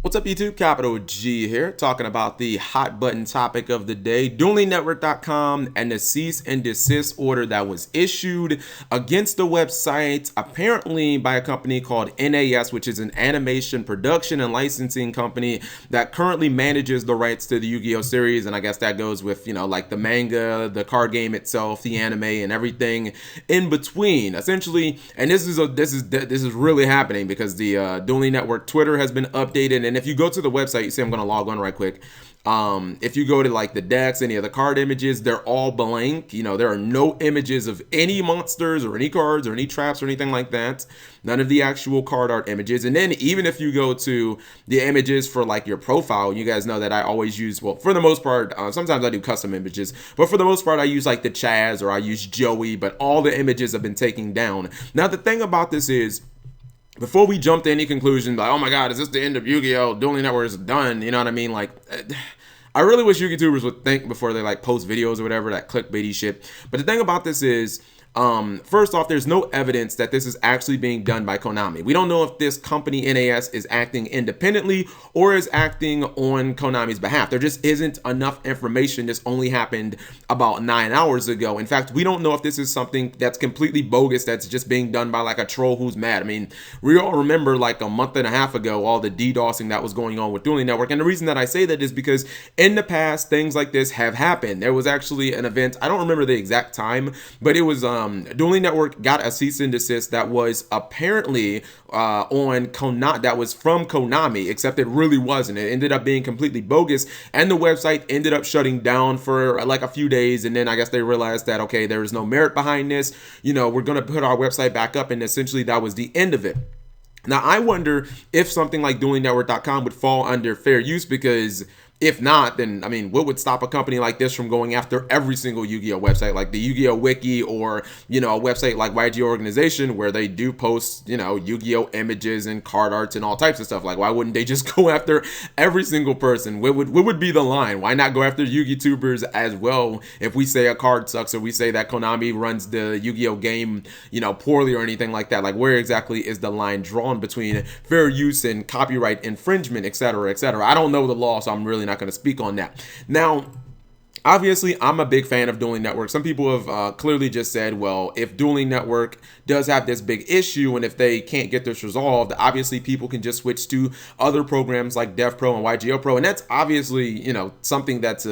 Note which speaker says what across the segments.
Speaker 1: What's up, YouTube? Capital G here, talking about the hot button topic of the day, DuelingNetwork.com and the cease and desist order that was issued against the website, apparently by a company called NAS, which is an animation production and licensing company that currently manages the rights to the Yu-Gi-Oh series. And I guess that goes with, like the manga, the card game itself, the anime, and everything in between. Essentially, and this is really happening because the Dueling Network Twitter has been updated. And if you go to the website, you see I'm going to log on right quick. If you go to like the decks, any of the card images, they're all blank. There are no images of any monsters or any cards or any traps or anything like that. None of the actual card art images. And then even if you go to the images for like your profile, you guys know that I always use, well, for the most part, sometimes I do custom images, but for the most part, I use like the Chaz or I use Joey, but all the images have been taken down. Now, the thing about this is, before we jump to any conclusion, like, oh my God, is this the end of Yu-Gi-Oh? Dueling Network is done. You know what I mean? Like, I really wish YouTubers would think before they like post videos or whatever, that clickbaity shit. But the thing about this is, first off, there's no evidence that this is actually being done by Konami. We don't know if this company NAS is acting independently or is acting on Konami's behalf. There just isn't enough information. This only happened about 9 hours ago. In fact, we don't know if this is something that's completely bogus, that's just being done by like a troll who's mad. I mean, we all remember like a month and a half ago, all the DDoSing that was going on with Dueling Network. And the reason that I say that is because in the past, things like this have happened. There was actually an event, I don't remember the exact time, but it was Dueling Network got a cease and desist that was apparently on Konami, that was from Konami, except it really wasn't. It ended up being completely bogus, and the website ended up shutting down for like a few days. And then I guess they realized that, okay, there is no merit behind this. We're gonna put our website back up, and essentially that was the end of it. Now, I wonder if something like DuelingNetwork.com would fall under fair use, because if not, then, I mean, what would stop a company like this from going after every single Yu-Gi-Oh website, like the Yu-Gi-Oh Wiki, or, a website like YG Organization, where they do post, Yu-Gi-Oh images and card arts and all types of stuff? Like, why wouldn't they just go after every single person? What would be the line? Why not go after Yu-Gi-Tubers as well if we say a card sucks, or we say that Konami runs the Yu-Gi-Oh game, poorly or anything like that? Like, where exactly is the line drawn between fair use and copyright infringement, etc., etc.? I don't know the law, so I'm really not going to speak on that. Now, obviously, I'm a big fan of Dueling Network. Some people have clearly just said, well, if Dueling Network does have this big issue, and if they can't get this resolved, obviously people can just switch to other programs like DevPro and YGO Pro. And that's obviously, something that's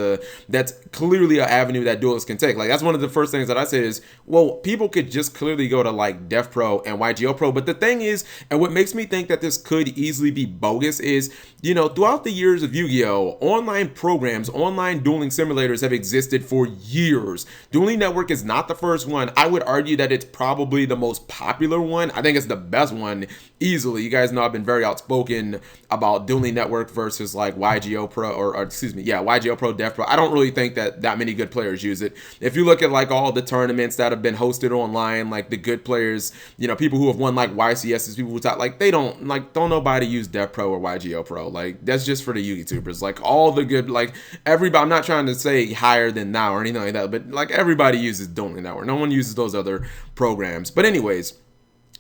Speaker 1: clearly an avenue that duelists can take. Like, that's one of the first things that I say is, well, people could just clearly go to like DevPro and YGO Pro. But the thing is, and what makes me think that this could easily be bogus is, throughout the years of Yu-Gi-Oh, online programs, online dueling simulators have existed for years. Dueling Network is not the first one. I would argue that it's probably the most popular one. I think it's the best one easily. You guys know I've been very outspoken about Dueling Network versus like YGO Pro, or excuse me, YGO Pro, Dev Pro. I don't really think that many good players use it. If you look at like all the tournaments that have been hosted online, like the good players, people who have won like YCSs, people who talk, like they don't nobody use Dev Pro or YGO Pro. Like, that's just for the YouTubers. Like, all the good, like everybody, I'm not trying to say higher than now or anything like that, but like everybody uses Dueling Network. No one uses those other programs. But anyways,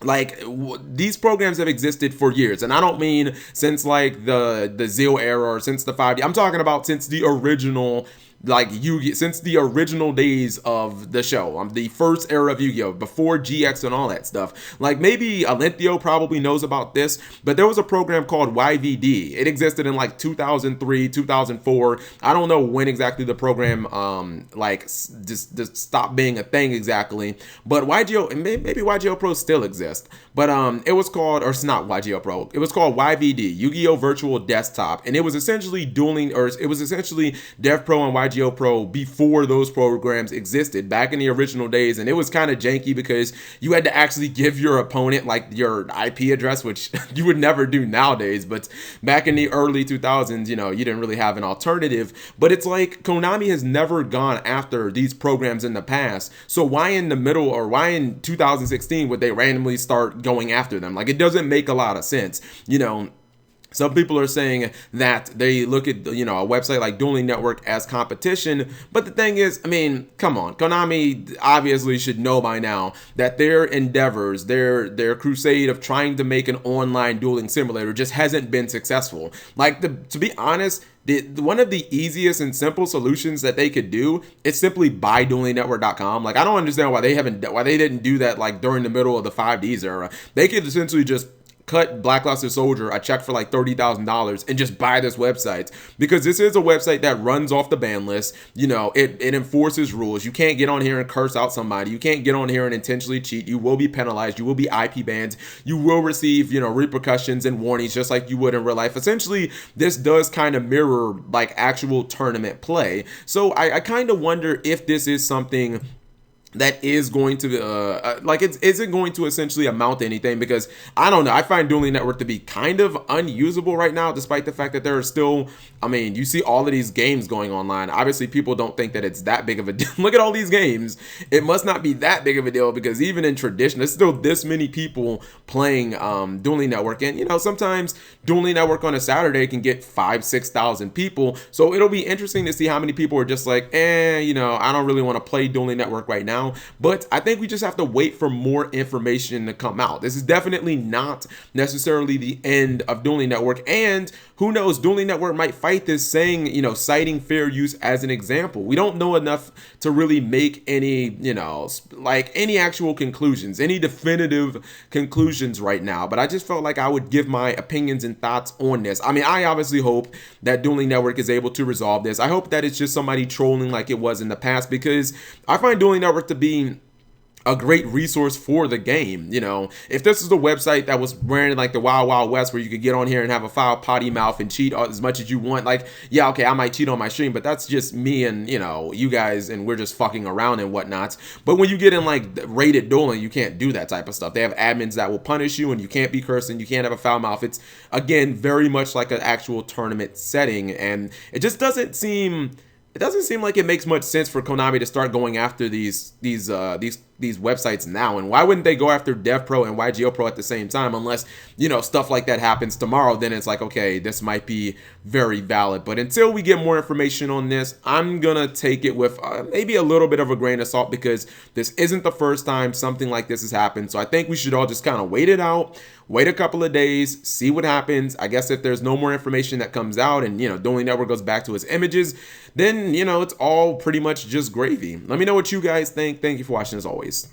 Speaker 1: like, these programs have existed for years, and I don't mean since like the Zeal era or since the 5D. I'm talking about since the original, like, since the original days of the show, the first era of Yu-Gi-Oh, before GX and all that stuff. Like, maybe Alenthio probably knows about this, but there was a program called YVD. It existed in like 2003, 2004. I don't know when exactly the program just stopped being a thing exactly, but maybe YGO Pro still exists. But it was called, or it's not YGO Pro, it was called YVD, Yu-Gi-Oh Virtual Desktop, and it was essentially Dev Pro and YGO Pro before those programs existed back in the original days. And it was kind of janky because you had to actually give your opponent like your IP address, which you would never do nowadays. But back in the early 2000s, you didn't really have an alternative. But it's like Konami has never gone after these programs in the past. So why in the middle, or why in 2016 would they randomly start going after them? Like, it doesn't make a lot of sense, Some people are saying that they look at, you know, a website like Dueling Network as competition. But the thing is, I mean, come on, Konami obviously should know by now that their endeavors, their crusade of trying to make an online dueling simulator just hasn't been successful. Like, to be honest, one of the easiest and simple solutions that they could do is simply buy duelingnetwork.com. Like, I don't understand why they didn't do that like during the middle of the 5Ds era. They could essentially just cut Blackluster Soldier a check for like $30,000 and just buy this website, because this is a website that runs off the ban list. You know, it enforces rules. You can't get on here and curse out somebody. You can't get on here and intentionally cheat. You will be penalized. You will be IP banned. You will receive, you know, repercussions and warnings just like you would in real life. Essentially, this does kind of mirror like actual tournament play. So I kind of wonder if this is something that is going to like, is it going to essentially amount to anything? Because I don't know, I find Dueling Network to be kind of unusable right now, despite the fact that there are still, I mean, you see all of these games going online. Obviously people don't think that it's that big of a deal. Look at all these games. It must not be that big of a deal, because even in tradition, there's still this many people playing Dueling Network. And you know, sometimes Dueling Network on a Saturday can get 5,000-6,000 people. So it'll be interesting to see how many people are just like, you know, I don't really want to play Dueling Network right now. But I think we just have to wait for more information to come out. This is definitely not necessarily the end of Dueling Network. And who knows, Dueling Network might fight this, saying, you know, citing fair use as an example. We don't know enough to really make any, you know, like any actual conclusions, any definitive conclusions right now. But I just felt like I would give my opinions and thoughts on this. I mean, I obviously hope that Dueling Network is able to resolve this. I hope that it's just somebody trolling like it was in the past, because I find Dueling Network to be a great resource for the game. You know, if this is a website that was ran like the Wild Wild West, where you could get on here and have a foul potty mouth and cheat as much as you want, like, yeah, okay, I might cheat on my stream, but that's just me and, you know, you guys, and we're just fucking around and whatnot. But when you get in like rated dueling, you can't do that type of stuff. They have admins that will punish you, and you can't be cursing, you can't have a foul mouth. It's, again, very much like an actual tournament setting, and it just doesn't seem like it makes much sense for Konami to start going after these websites now. And why wouldn't they go after DevPro and YGO Pro at the same time? Unless, you know, stuff like that happens tomorrow, then it's like, okay, this might be very valid. But until we get more information on this, I'm gonna take it with maybe a little bit of a grain of salt, because this isn't the first time something like this has happened. So I think we should all just kind of wait it out, wait a couple of days, see what happens. I guess if there's no more information that comes out, and, you know, Dueling Network goes back to its images, then, you know, it's all pretty much just gravy. Let me know what you guys think. Thank you for watching, as always.